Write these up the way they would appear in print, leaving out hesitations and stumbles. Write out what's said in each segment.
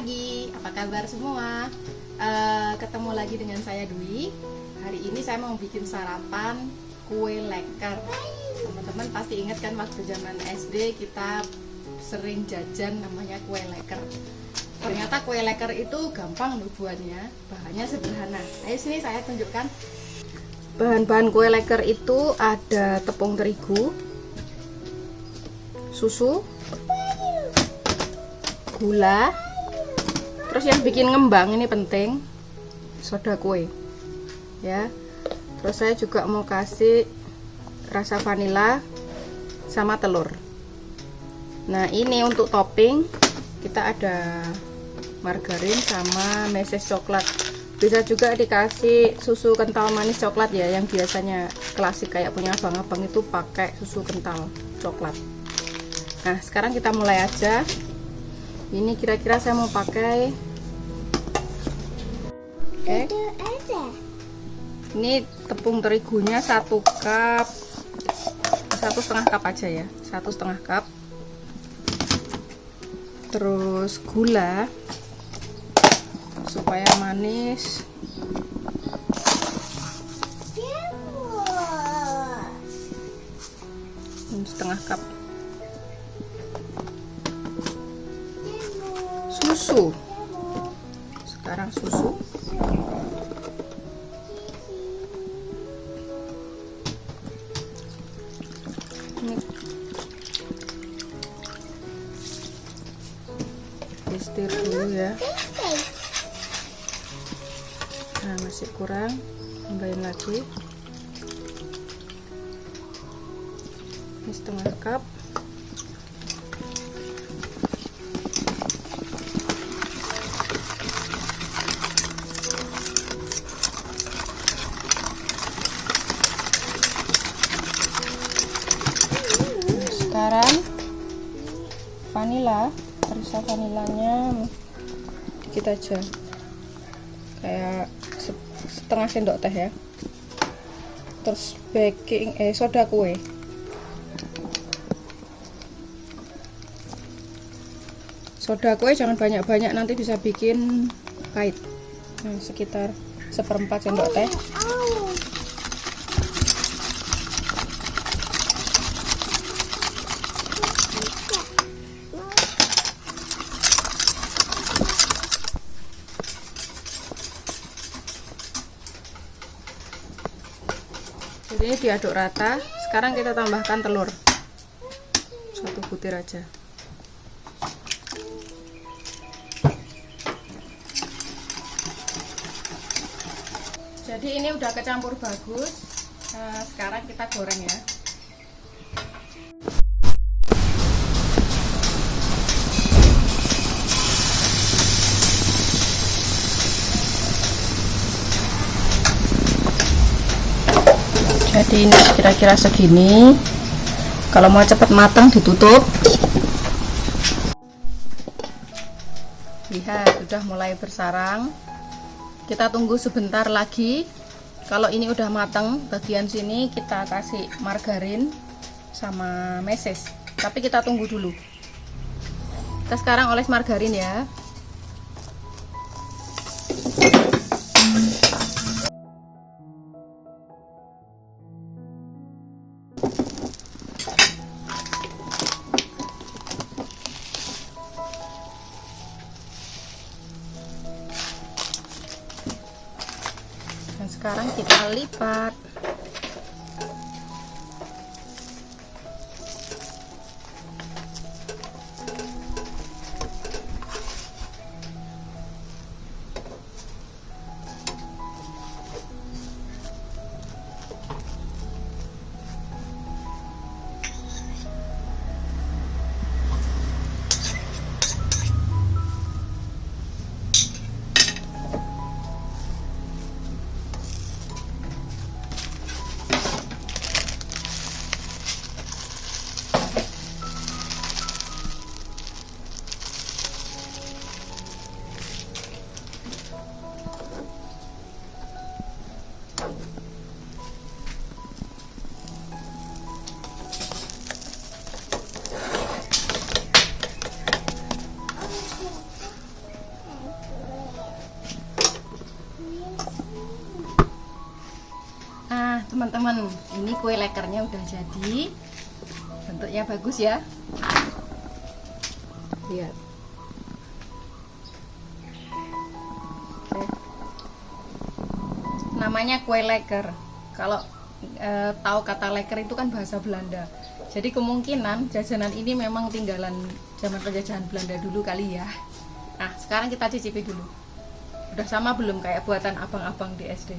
pagi, apa kabar semua? Ketemu lagi dengan saya Dwi. Hari ini saya mau bikin sarapan kue leker. Teman-teman pasti ingat kan waktu zaman SD kita sering jajan namanya kue leker. Ternyata kue leker itu gampang loh buatnya, bahannya sederhana. Ayo sini saya tunjukkan. Bahan-bahan kue leker itu ada tepung terigu, susu, gula, terus yang bikin ngembang ini penting, soda kue ya. Terus saya juga mau kasih rasa vanila sama telur. Nah ini untuk topping kita ada margarin sama meses coklat. Bisa juga dikasih susu kental manis coklat ya, yang biasanya klasik kayak punya abang-abang itu pakai susu kental coklat. Nah sekarang kita mulai aja. Ini kira-kira saya mau pakai ini tepung terigunya 1 cup, 1,5 cup aja ya, 1,5 cup. Terus gula supaya manis, 1,5 cup. Susu, sekarang susu, ini di setir dulu ya. Nah masih kurang, tambahin lagi, ini 1/2 cup. Sekarang vanila, rasa vanilanya dikit aja, kayak setengah sendok teh ya. Terus soda kue, jangan banyak-banyak, nanti bisa bikin pahit. Nah, sekitar 1/4 sendok teh. Jadi ini diaduk rata. Sekarang kita tambahkan telur 1 butir aja. Jadi ini udah kecampur bagus. Nah, sekarang kita goreng ya. Jadi ini kira-kira segini. Kalau mau cepat matang ditutup. Lihat sudah mulai bersarang. Kita tunggu sebentar lagi. Kalau ini udah matang, bagian sini kita kasih margarin sama meses. Tapi kita tunggu dulu. Kita sekarang oles margarin ya. Dan sekarang kita lipat. teman-teman, ini kue lekernya udah jadi. Bentuknya bagus ya. Lihat. Oke. Namanya kue leker. Kalau tahu kata leker itu kan bahasa Belanda. Jadi kemungkinan jajanan ini memang tinggalan zaman penjajahan Belanda dulu kali ya. Nah, sekarang kita cicipi dulu. Udah sama belum kayak buatan abang-abang di SD?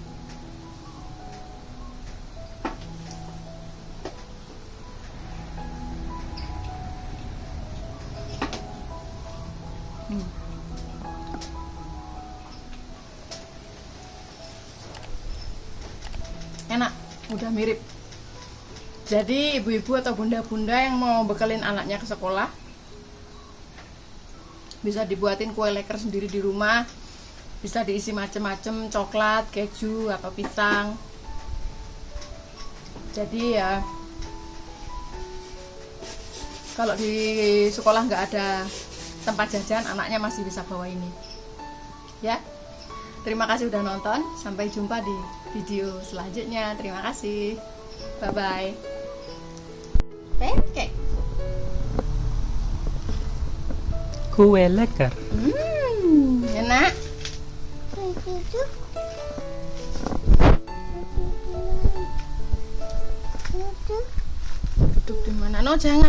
Enak, udah mirip. Jadi ibu-ibu atau bunda-bunda yang mau bekalin anaknya ke sekolah bisa dibuatin kue leker sendiri di rumah. Bisa diisi macem-macem, coklat, keju, atau pisang. Jadi ya, kalau di sekolah nggak ada tempat jajan, anaknya masih bisa bawa ini. Ya, terima kasih udah nonton. Sampai jumpa di video selanjutnya. Terima kasih. Bye-bye. Pancake. Kue leker. Enak. Duduk di mana? No, jangan.